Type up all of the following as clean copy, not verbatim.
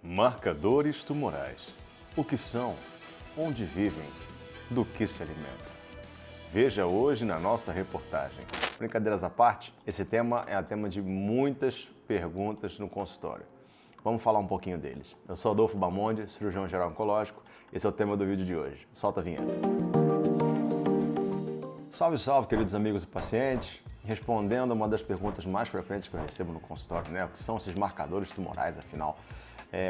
Marcadores tumorais. O que são? Onde vivem? Do que se alimentam? Veja hoje na nossa reportagem. Brincadeiras à parte, esse tema é a tema de muitas perguntas no consultório. Vamos falar um pouquinho deles. Eu sou Adolfo Bamonde, cirurgião geral oncológico. Esse é o tema do vídeo de hoje. Solta a vinheta. Salve, salve, queridos amigos e pacientes. Respondendo a uma das perguntas mais frequentes que eu recebo no consultório, né? O que são esses marcadores tumorais, afinal?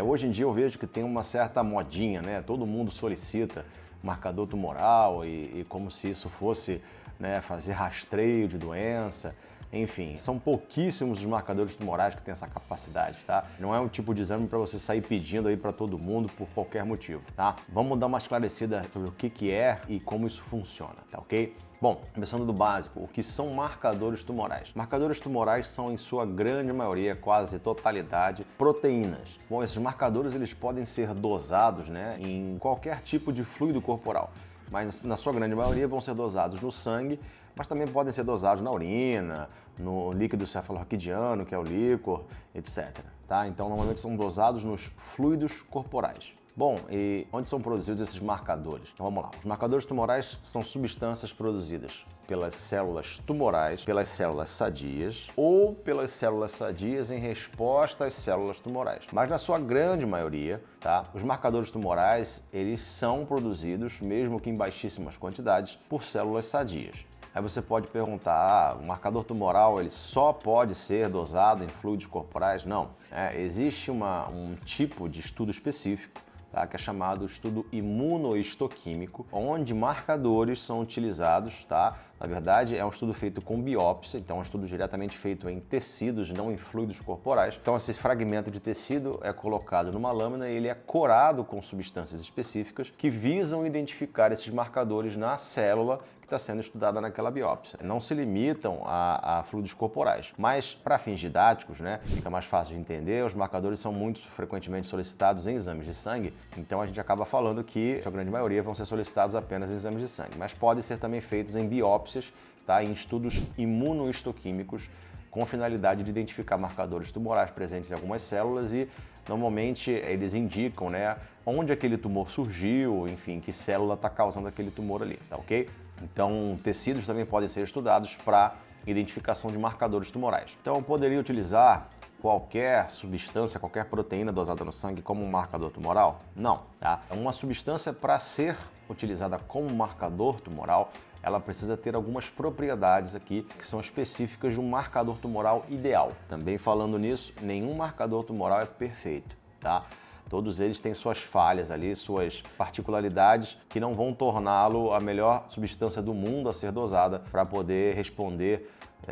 Hoje em dia eu vejo que tem uma certa modinha, né? Todo mundo solicita marcador tumoral e como se isso fosse, né, fazer rastreio de doença. Enfim, são pouquíssimos os marcadores tumorais que têm essa capacidade, tá? Não é um tipo de exame para você sair pedindo aí para todo mundo por qualquer motivo, tá? Vamos dar uma esclarecida sobre o que é e como isso funciona, tá ok? Bom, começando do básico, o que são marcadores tumorais? Marcadores tumorais são, em sua grande maioria, quase totalidade, proteínas. Bom, esses marcadores eles podem ser dosados, né, em qualquer tipo de fluido corporal, mas na sua grande maioria vão ser dosados no sangue, mas também podem ser dosados na urina, no líquido cefalorraquidiano, que é o líquor, etc. Tá? Então, normalmente são dosados nos fluidos corporais. Bom, e onde são produzidos esses marcadores? Então vamos lá. Os marcadores tumorais são substâncias produzidas pelas células tumorais, pelas células sadias ou pelas células sadias em resposta às células tumorais. Mas na sua grande maioria, tá, os marcadores tumorais, eles são produzidos, mesmo que em baixíssimas quantidades, por células sadias. Aí você pode perguntar, o marcador tumoral ele só pode ser dosado em fluidos corporais? Não. Existe um tipo de estudo específico, tá, que é chamado estudo imunohistoquímico, onde marcadores são utilizados, tá? Na verdade, é um estudo feito com biópsia, então é um estudo diretamente feito em tecidos, não em fluidos corporais. Então esse fragmento de tecido é colocado numa lâmina e ele é corado com substâncias específicas que visam identificar esses marcadores na célula que está sendo estudada naquela biópsia. Não se limitam a fluidos corporais, mas para fins didáticos, né, fica mais fácil de entender, os marcadores são muito frequentemente solicitados em exames de sangue, então a gente acaba falando que a grande maioria vão ser solicitados apenas em exames de sangue, mas podem ser também feitos em biópsias, tá, em estudos imunohistoquímicos com finalidade de identificar marcadores tumorais presentes em algumas células e normalmente eles indicam, né, onde aquele tumor surgiu, enfim, que célula está causando aquele tumor ali, tá ok? Então, tecidos também podem ser estudados para identificação de marcadores tumorais. Então, eu poderia utilizar qualquer substância, qualquer proteína dosada no sangue como um marcador tumoral? Não, tá? Uma substância, para ser utilizada como marcador tumoral, ela precisa ter algumas propriedades aqui que são específicas de um marcador tumoral ideal. Também falando nisso, nenhum marcador tumoral é perfeito, tá? Todos eles têm suas falhas ali, suas particularidades que não vão torná-lo a melhor substância do mundo a ser dosada para poder responder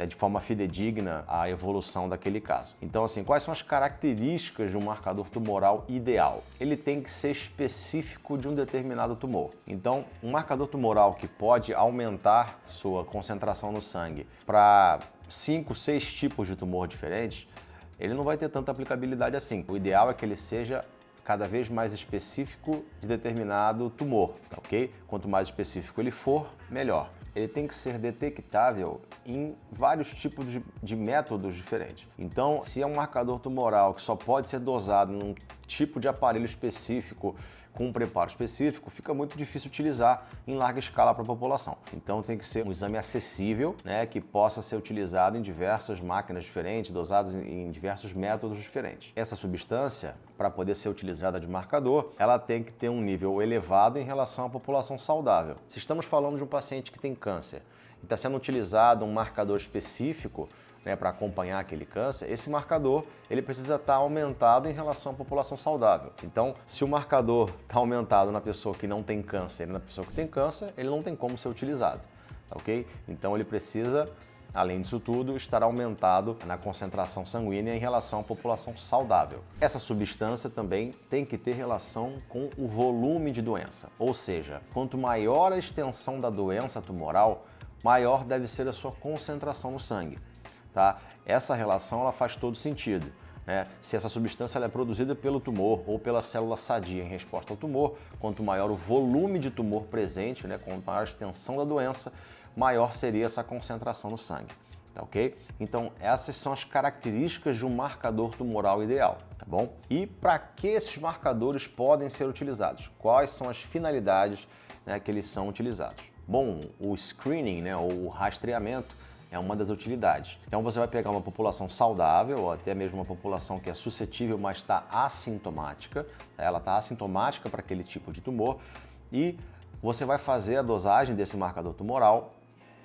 de forma fidedigna à evolução daquele caso. Então, assim, quais são as características de um marcador tumoral ideal? Ele tem que ser específico de um determinado tumor. Então, um marcador tumoral que pode aumentar sua concentração no sangue para 5, 6 tipos de tumor diferentes, ele não vai ter tanta aplicabilidade assim. O ideal é que ele seja cada vez mais específico de determinado tumor, tá ok? Quanto mais específico ele for, melhor. Ele tem que ser detectável em vários tipos de métodos diferentes. Então, se é um marcador tumoral que só pode ser dosado num tipo de aparelho específico, com um preparo específico, fica muito difícil utilizar em larga escala para a população. Então tem que ser um exame acessível, né, que possa ser utilizado em diversas máquinas diferentes, dosados em diversos métodos diferentes. Essa substância, para poder ser utilizada de marcador, ela tem que ter um nível elevado em relação à população saudável. Se estamos falando de um paciente que tem câncer e está sendo utilizado um marcador específico, né, para acompanhar aquele câncer, esse marcador ele precisa estar aumentado em relação à população saudável. Então, se o marcador está aumentado na pessoa que não tem câncer e na pessoa que tem câncer, ele não tem como ser utilizado, tá ok? Então, ele precisa, além disso tudo, estar aumentado na concentração sanguínea em relação à população saudável. Essa substância também tem que ter relação com o volume de doença, ou seja, quanto maior a extensão da doença tumoral, maior deve ser a sua concentração no sangue. Tá? Essa relação ela faz todo sentido, né? Se essa substância ela é produzida pelo tumor ou pela célula sadia em resposta ao tumor, quanto maior o volume de tumor presente, né, quanto maior a extensão da doença, maior seria essa concentração no sangue. tá ok? Então essas são as características de um marcador tumoral ideal, tá bom? E para que esses marcadores podem ser utilizados? Quais são as finalidades, né, que eles são utilizados? Bom, o screening, né, ou o rastreamento, é uma das utilidades. Então você vai pegar uma população saudável, ou até mesmo uma população que é suscetível, mas está assintomática, ela está assintomática para aquele tipo de tumor, e você vai fazer a dosagem desse marcador tumoral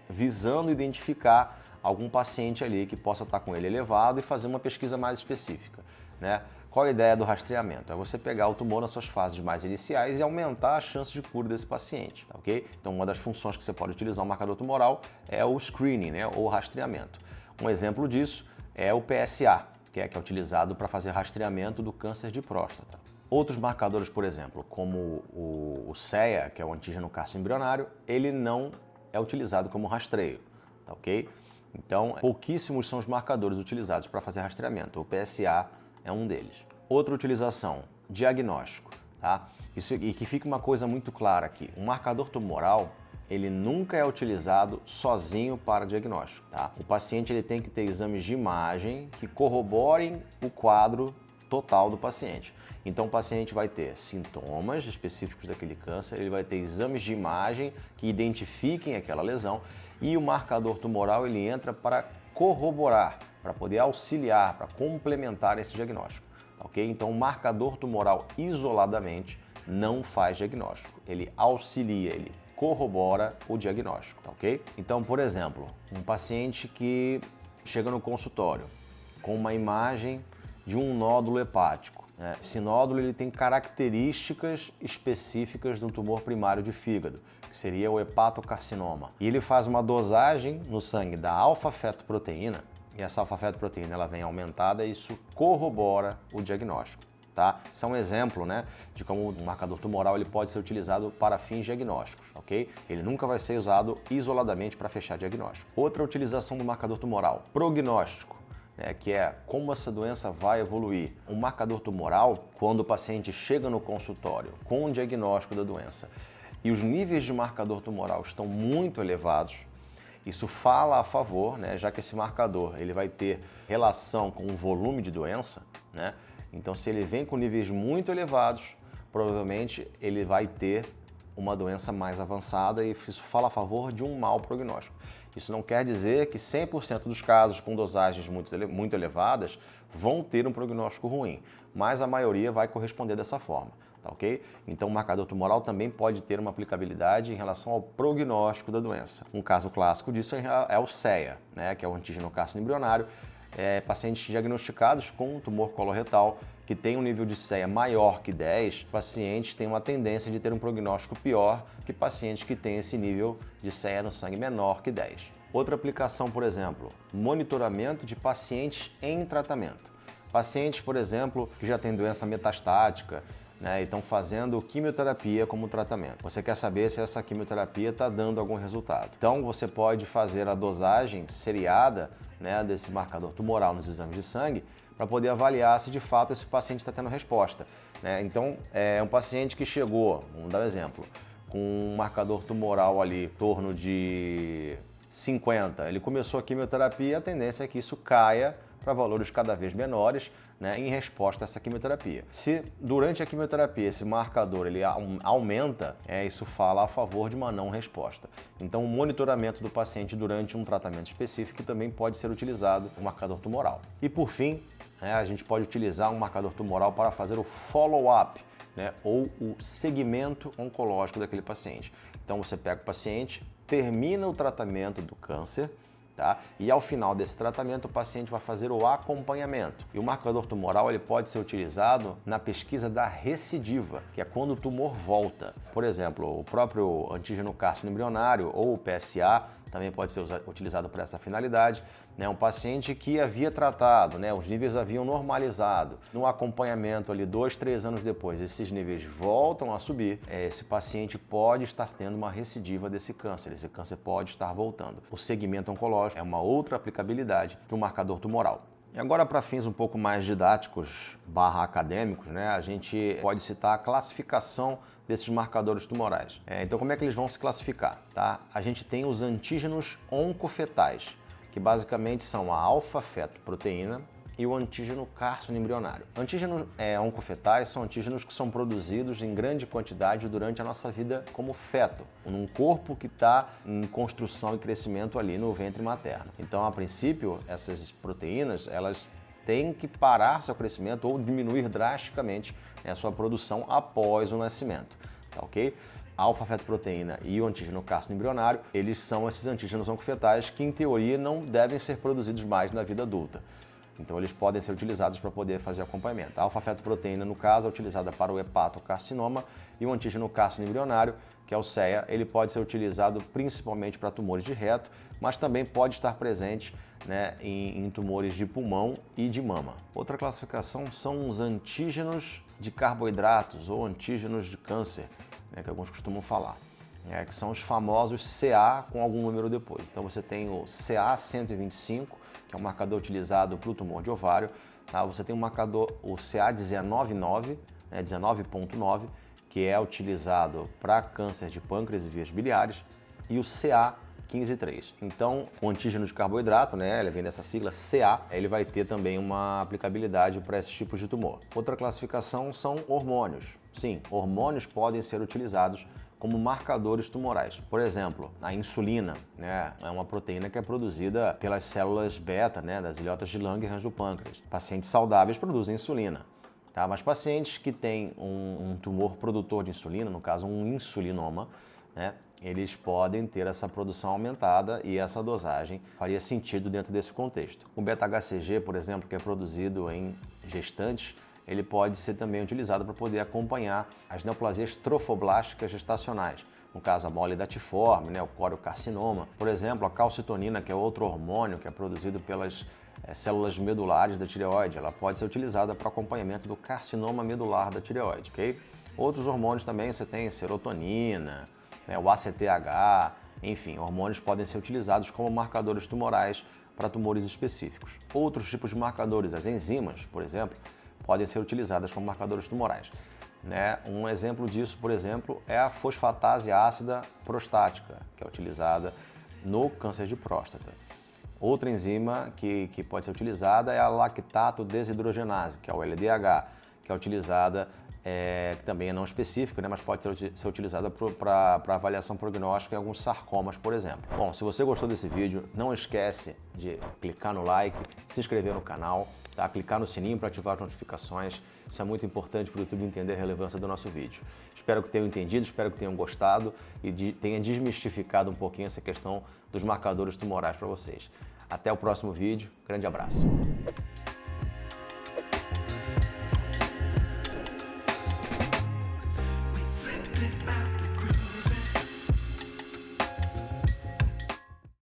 visando identificar algum paciente ali que possa estar com ele elevado e fazer uma pesquisa mais específica, né? Qual a ideia do rastreamento? É você pegar o tumor nas suas fases mais iniciais e aumentar a chance de cura desse paciente, tá ok? Então, uma das funções que você pode utilizar o marcador tumoral é o screening, né, ou rastreamento. Um exemplo disso é o PSA, que é utilizado para fazer rastreamento do câncer de próstata. Outros marcadores, por exemplo, como o CEA, que é o antígeno carcinoembrionário, ele não é utilizado como rastreio, tá ok? Então, pouquíssimos são os marcadores utilizados para fazer rastreamento. O PSA é um deles. Outra utilização, diagnóstico, tá? E que fica uma coisa muito clara aqui, o marcador tumoral, ele nunca é utilizado sozinho para diagnóstico, tá? O paciente ele tem que ter exames de imagem que corroborem o quadro total do paciente. Então o paciente vai ter sintomas específicos daquele câncer, ele vai ter exames de imagem que identifiquem aquela lesão e o marcador tumoral ele entra para corroborar, para poder auxiliar, para complementar esse diagnóstico, tá ok? Então o marcador tumoral isoladamente não faz diagnóstico, ele auxilia, ele corrobora o diagnóstico, tá ok? Então, por exemplo, um paciente que chega no consultório com uma imagem de um nódulo hepático, né? Esse nódulo ele tem características específicas de um tumor primário de fígado, que seria o hepatocarcinoma. E ele faz uma dosagem no sangue da alfa-fetoproteína, e essa alfa-fetoproteína ela vem aumentada e isso corrobora o diagnóstico, tá? Isso é um exemplo, né, de como o marcador tumoral ele pode ser utilizado para fins diagnósticos, ok? Ele nunca vai ser usado isoladamente para fechar diagnóstico. Outra utilização do marcador tumoral, prognóstico, que é como essa doença vai evoluir. Um marcador tumoral, quando o paciente chega no consultório com o diagnóstico da doença e os níveis de marcador tumoral estão muito elevados, isso fala a favor, né, já que esse marcador ele vai ter relação com o volume de doença, né? Então, se ele vem com níveis muito elevados, provavelmente ele vai ter uma doença mais avançada e isso fala a favor de um mau prognóstico. Isso não quer dizer que 100% dos casos com dosagens muito elevadas vão ter um prognóstico ruim, mas a maioria vai corresponder dessa forma, tá ok? Então o marcador tumoral também pode ter uma aplicabilidade em relação ao prognóstico da doença. Um caso clássico disso é o CEA, né, que é o antígeno carcinoembrionário. Pacientes diagnosticados com tumor coloretal que tem um nível de CEA maior que 10, pacientes têm uma tendência de ter um prognóstico pior que pacientes que têm esse nível de CEA no sangue menor que 10. Outra aplicação, por exemplo, monitoramento de pacientes em tratamento. Pacientes, por exemplo, que já têm doença metastática, né, e estão fazendo quimioterapia como tratamento. Você quer saber se essa quimioterapia está dando algum resultado. Então você pode fazer a dosagem seriada, né, desse marcador tumoral nos exames de sangue para poder avaliar se de fato esse paciente está tendo resposta, né? Então, é um paciente que chegou, vamos dar um exemplo, com um marcador tumoral ali em torno de 50, ele começou a quimioterapia, a tendência é que isso caia para valores cada vez menores, né, em resposta a essa quimioterapia. Se durante a quimioterapia esse marcador ele aumenta, isso fala a favor de uma não resposta. Então o monitoramento do paciente durante um tratamento específico também pode ser utilizado o marcador tumoral. E por fim, a gente pode utilizar um marcador tumoral para fazer o follow-up, né, ou o segmento oncológico daquele paciente. Então você pega o paciente, termina o tratamento do câncer, tá? E ao final desse tratamento o paciente vai fazer o acompanhamento. E o marcador tumoral ele pode ser utilizado na pesquisa da recidiva, que é quando o tumor volta. Por exemplo, o próprio antígeno carcinoembrionário ou o PSA também pode ser utilizado para essa finalidade. Um paciente que havia tratado, né, os níveis haviam normalizado. No acompanhamento ali 2, 3 anos depois, esses níveis voltam a subir. Esse paciente pode estar tendo uma recidiva desse câncer. Esse câncer pode estar voltando. O segmento oncológico é uma outra aplicabilidade do marcador tumoral. E agora, para fins um pouco mais didáticos / acadêmicos, né, a gente pode citar a classificação desses marcadores tumorais. Então, como é que eles vão se classificar? Tá? A gente tem os antígenos oncofetais, que basicamente são a alfa-fetoproteína e o antígeno cársino embrionário. Antígenos oncofetais são antígenos que são produzidos em grande quantidade durante a nossa vida como feto, num corpo que está em construção e crescimento ali no ventre materno. Então, a princípio, essas proteínas, elas têm que parar seu crescimento ou diminuir drasticamente a sua produção após o nascimento, tá ok? A alfa-fetoproteína e o antígeno cársino embrionário, eles são esses antígenos oncofetais que, em teoria, não devem ser produzidos mais na vida adulta. Então, eles podem ser utilizados para poder fazer acompanhamento. A alfa-fetoproteína, no caso, é utilizada para o hepatocarcinoma e o antígeno cársino embrionário, que é o CEA, ele pode ser utilizado principalmente para tumores de reto, mas também pode estar presente, né, em tumores de pulmão e de mama. Outra classificação são os antígenos de carboidratos ou antígenos de câncer, né, que alguns costumam falar, que são os famosos CA com algum número depois. Então, você tem o CA125, que é um marcador utilizado para o tumor de ovário. Tá? Você tem um marcador, o CA199, 19.9, que é utilizado para câncer de pâncreas e vias biliares, e o CA15-3. Então, o antígeno de carboidrato, né, ele vem dessa sigla CA, ele vai ter também uma aplicabilidade para esses tipos de tumor. Outra classificação são hormônios. Sim, hormônios podem ser utilizados como marcadores tumorais. Por exemplo, a insulina, né, é uma proteína que é produzida pelas células beta, né, das ilhotas de Langerhans do pâncreas. Pacientes saudáveis produzem insulina, tá? Mas pacientes que têm um tumor produtor de insulina, no caso um insulinoma, né, eles podem ter essa produção aumentada e essa dosagem faria sentido dentro desse contexto. O beta-HCG, por exemplo, que é produzido em gestantes, ele pode ser também utilizado para poder acompanhar as neoplasias trofoblásticas gestacionais. No caso, a mole datiforme, né, o coriocarcinoma. Por exemplo, a calcitonina, que é outro hormônio que é produzido pelas células medulares da tireoide, ela pode ser utilizada para acompanhamento do carcinoma medular da tireoide, ok? Outros hormônios também, você tem serotonina, né, o ACTH, enfim, hormônios podem ser utilizados como marcadores tumorais para tumores específicos. Outros tipos de marcadores, as enzimas, por exemplo, podem ser utilizadas como marcadores tumorais. Né? Um exemplo disso, por exemplo, é a fosfatase ácida prostática, que é utilizada no câncer de próstata. Outra enzima que pode ser utilizada é a lactato desidrogenase, que é o LDH, que é utilizada, que também é não específica, né? Mas pode ser utilizada para avaliação prognóstica em alguns sarcomas, por exemplo. Bom, se você gostou desse vídeo, não esquece de clicar no like, se inscrever no canal, tá? Clicar no sininho para ativar as notificações. Isso é muito importante para o YouTube entender a relevância do nosso vídeo. Espero que tenham entendido, espero que tenham gostado e tenha desmistificado um pouquinho essa questão dos marcadores tumorais para vocês. Até o próximo vídeo. Grande abraço.